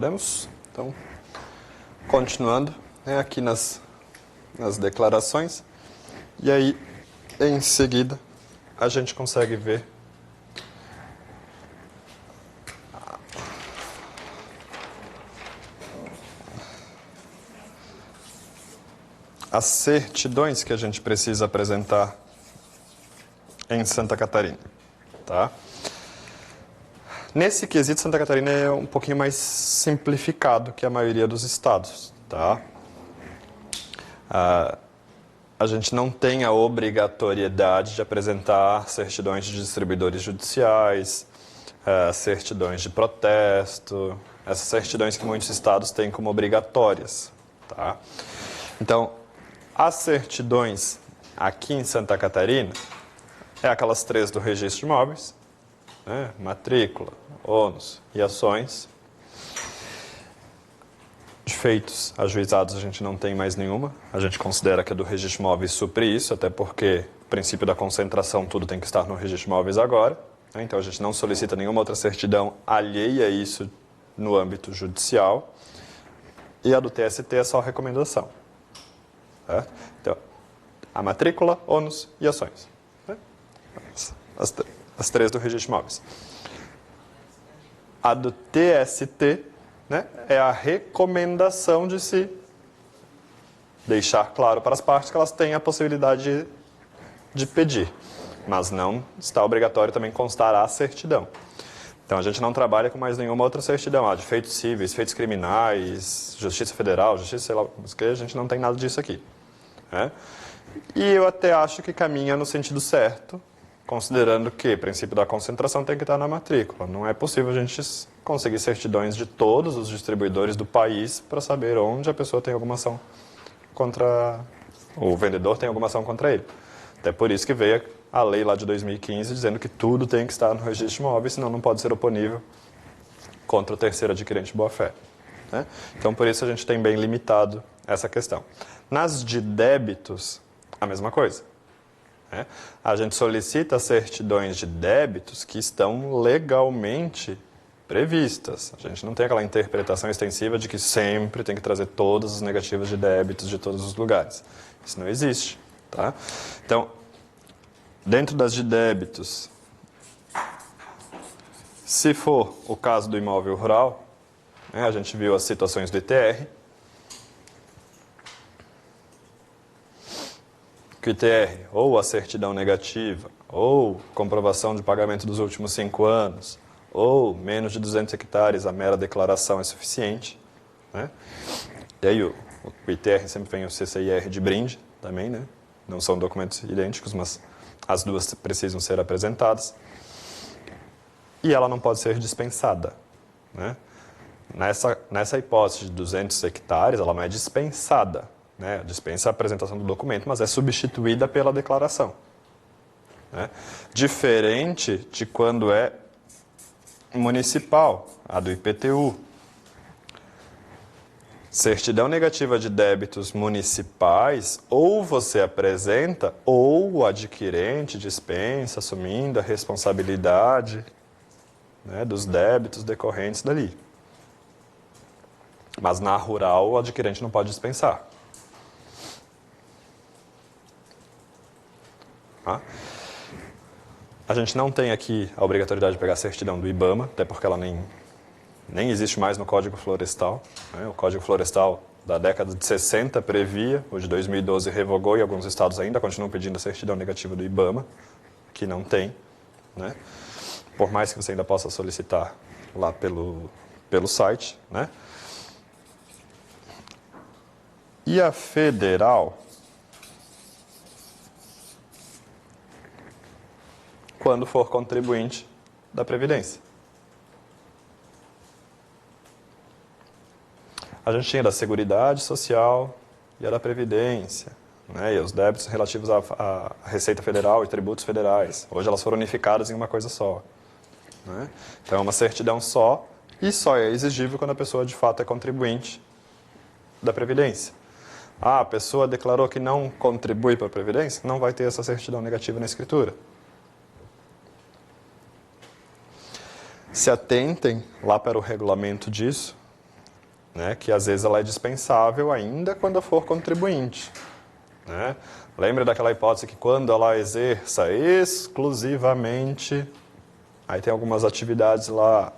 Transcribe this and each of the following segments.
Podemos? Então, continuando, aqui nas declarações. E aí, em seguida, a gente consegue ver as certidões que a gente precisa apresentar em Santa Catarina, tá? Nesse quesito, Santa Catarina é um pouquinho mais simplificado que a maioria dos estados, tá? A gente não tem a obrigatoriedade de apresentar certidões de distribuidores judiciais, certidões de protesto, essas certidões que muitos estados têm como obrigatórias, tá? Então, as certidões aqui em Santa Catarina é aquelas 3 do registro de imóveis, né? Matrícula, ônus e ações. De feitos ajuizados a gente não tem mais nenhuma. A gente considera que a do registro de imóveis supre isso, até porque o princípio da concentração, tudo tem que estar no registro de imóveis agora. Né? Então a gente não solicita nenhuma outra certidão alheia a isso no âmbito judicial. E a do TST é só recomendação. Tá? Então, a matrícula, ônus e ações. Né? As 3 do registro de imóveis. A do TST, né, é a recomendação de se deixar claro para as partes que elas têm a possibilidade de pedir, mas não está obrigatório também constar a certidão. Então a gente não trabalha com mais nenhuma outra certidão, de feitos cíveis, feitos criminais, justiça federal, justiça sei lá, a gente não tem nada disso aqui. Né? E eu até acho que caminha no sentido certo, considerando que o princípio da concentração tem que estar na matrícula. Não é possível a gente conseguir certidões de todos os distribuidores do país para saber onde a pessoa tem alguma ação contra... o vendedor tem alguma ação contra ele. Até por isso que veio a lei lá de 2015 dizendo que tudo tem que estar no registro de imóveis, senão não pode ser oponível contra o terceiro adquirente de boa-fé. Né? Então, por isso a gente tem bem limitado essa questão. Nas de débitos, a mesma coisa. Né? A gente solicita certidões de débitos que estão legalmente previstas. A gente não tem aquela interpretação extensiva de que sempre tem que trazer todos os negativos de débitos de todos os lugares. Isso não existe. Tá? Então, dentro das de débitos, se for o caso do imóvel rural, né, a gente viu as situações do ITR, que o ITR, ou a certidão negativa, ou comprovação de pagamento dos últimos 5 anos, ou menos de 200 hectares, a mera declaração é suficiente. Né? E aí o ITR sempre vem o CCIR de brinde também, né? Não são documentos idênticos, mas as duas precisam ser apresentadas. E ela não pode ser dispensada. Né? Nessa hipótese de 200 hectares, ela não é dispensada. Né? Dispensa a apresentação do documento, mas é substituída pela declaração. Né? Diferente de quando é municipal, a do IPTU. Certidão negativa de débitos municipais, ou você apresenta, ou o adquirente dispensa, assumindo a responsabilidade, né, dos débitos decorrentes dali. Mas na rural, o adquirente não pode dispensar. Tá? A gente não tem aqui a obrigatoriedade de pegar a certidão do IBAMA, até porque ela nem existe mais no Código Florestal. Né? O Código Florestal da década de 60 previa, o de 2012 revogou e alguns estados ainda continuam pedindo a certidão negativa do IBAMA, que não tem. Né? Por mais que você ainda possa solicitar lá pelo site. Né? E a federal, quando for contribuinte da Previdência. A gente tinha da Seguridade Social e a da Previdência, né? E os débitos relativos à Receita Federal e tributos federais. Hoje elas foram unificadas em uma coisa só. Né? Então é uma certidão só, e só é exigível quando a pessoa de fato é contribuinte da Previdência. A pessoa declarou que não contribui para a Previdência, não vai ter essa certidão negativa na escritura. Se atentem lá para o regulamento disso, né, que às vezes ela é dispensável ainda quando for contribuinte. Né? Lembra daquela hipótese que quando ela exerça exclusivamente, aí tem algumas atividades lá,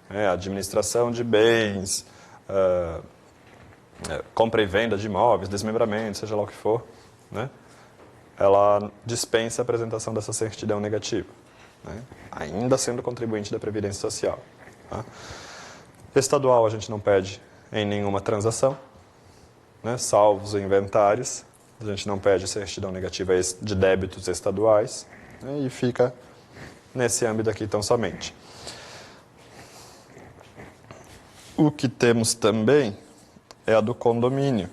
né, administração de bens, compra e venda de imóveis, desmembramento, seja lá o que for, né? Ela dispensa a apresentação dessa certidão negativa, né? Ainda sendo contribuinte da Previdência Social. Tá? Estadual a gente não pede em nenhuma transação, né? Salvo os inventários, a gente não pede certidão negativa de débitos estaduais, né? E fica nesse âmbito aqui tão somente. O que temos também é a do condomínio.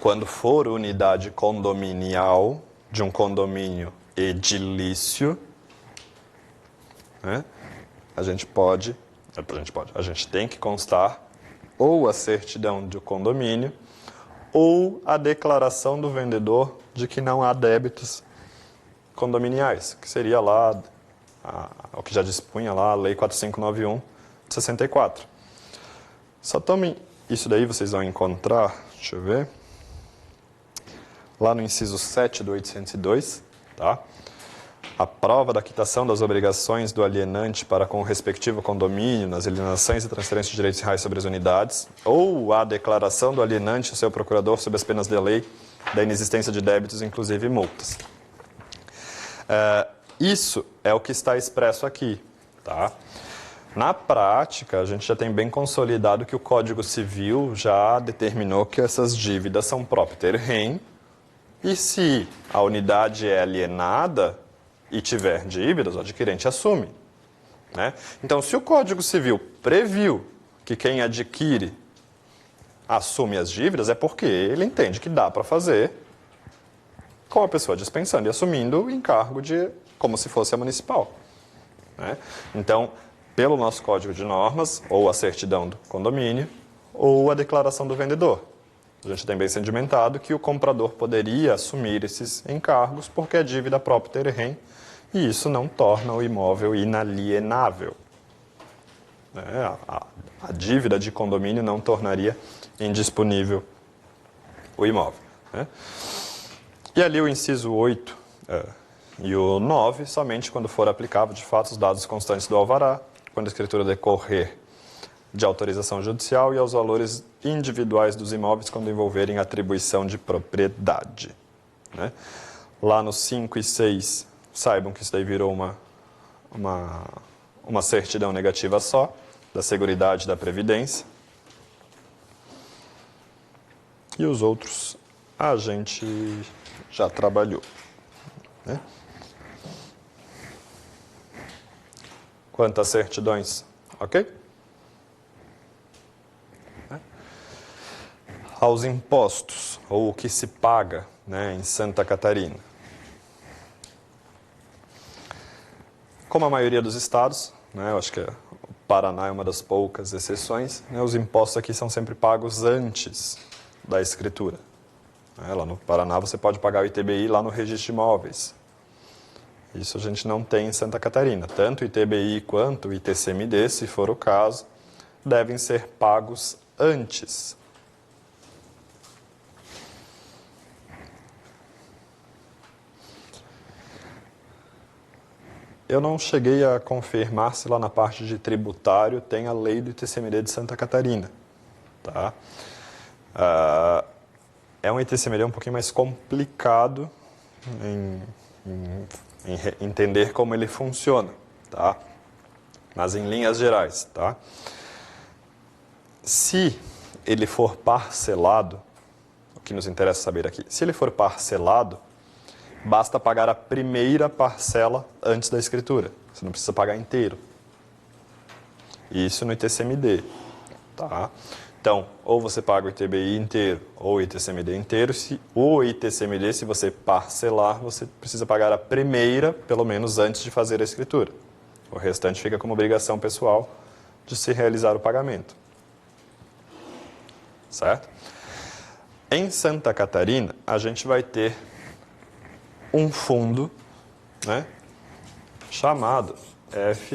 Quando for unidade condominial de um condomínio edilício, né, a gente tem que constar ou a certidão do condomínio ou a declaração do vendedor de que não há débitos condominiais, que seria lá o que já dispunha lá a Lei 4591 de 64. Só tomem isso daí, vocês vão encontrar, deixa eu ver, lá no inciso 7 do 802, tá? A prova da quitação das obrigações do alienante para com o respectivo condomínio nas alienações e transferências de direitos reais sobre as unidades, ou a declaração do alienante ao seu procurador sob as penas de lei da inexistência de débitos, inclusive multas. Isso é o que está expresso aqui, tá? Na prática, a gente já tem bem consolidado que o Código Civil já determinou que essas dívidas são propter rem, e se a unidade é alienada e tiver dívidas, o adquirente assume, né? Então, se o Código Civil previu que quem adquire assume as dívidas, é porque ele entende que dá para fazer com a pessoa dispensando e assumindo o encargo como se fosse a municipal, né? Então, pelo nosso Código de Normas, ou a certidão do condomínio, ou a declaração do vendedor. A gente tem bem sedimentado que o comprador poderia assumir esses encargos porque é dívida propter rem e isso não torna o imóvel inalienável. A dívida de condomínio não tornaria indisponível o imóvel, né? E ali o inciso 8 e o 9, somente quando for aplicável de fato os dados constantes do alvará, quando a escritura decorrer de autorização judicial e aos valores individuais dos imóveis quando envolverem atribuição de propriedade, né? Lá no 5 e 6, saibam que isso daí virou uma certidão negativa só, da Seguridade da Previdência. E os outros a gente já trabalhou, né? Quantas certidões, ok? Aos impostos, ou o que se paga, né, em Santa Catarina. Como a maioria dos estados, né, eu acho que o Paraná é uma das poucas exceções, né, os impostos aqui são sempre pagos antes da escritura. Lá no Paraná você pode pagar o ITBI lá no registro de imóveis. Isso a gente não tem em Santa Catarina. Tanto o ITBI quanto o ITCMD, se for o caso, devem ser pagos antes. Eu não cheguei a confirmar se lá na parte de tributário tem a lei do ITCMD de Santa Catarina. Tá? É um ITCMD um pouquinho mais complicado em entender como ele funciona, tá? Mas em linhas gerais, tá? Se ele for parcelado, o que nos interessa saber aqui, se ele for parcelado, basta pagar a primeira parcela antes da escritura. Você não precisa pagar inteiro. Isso no ITCMD, tá? Então, ou você paga o ITBI inteiro ou o ITCMD inteiro. O ITCMD, se você parcelar, você precisa pagar a primeira, pelo menos antes de fazer a escritura. O restante fica como obrigação pessoal de se realizar o pagamento. Certo? Em Santa Catarina, a gente vai ter um fundo, né, chamado F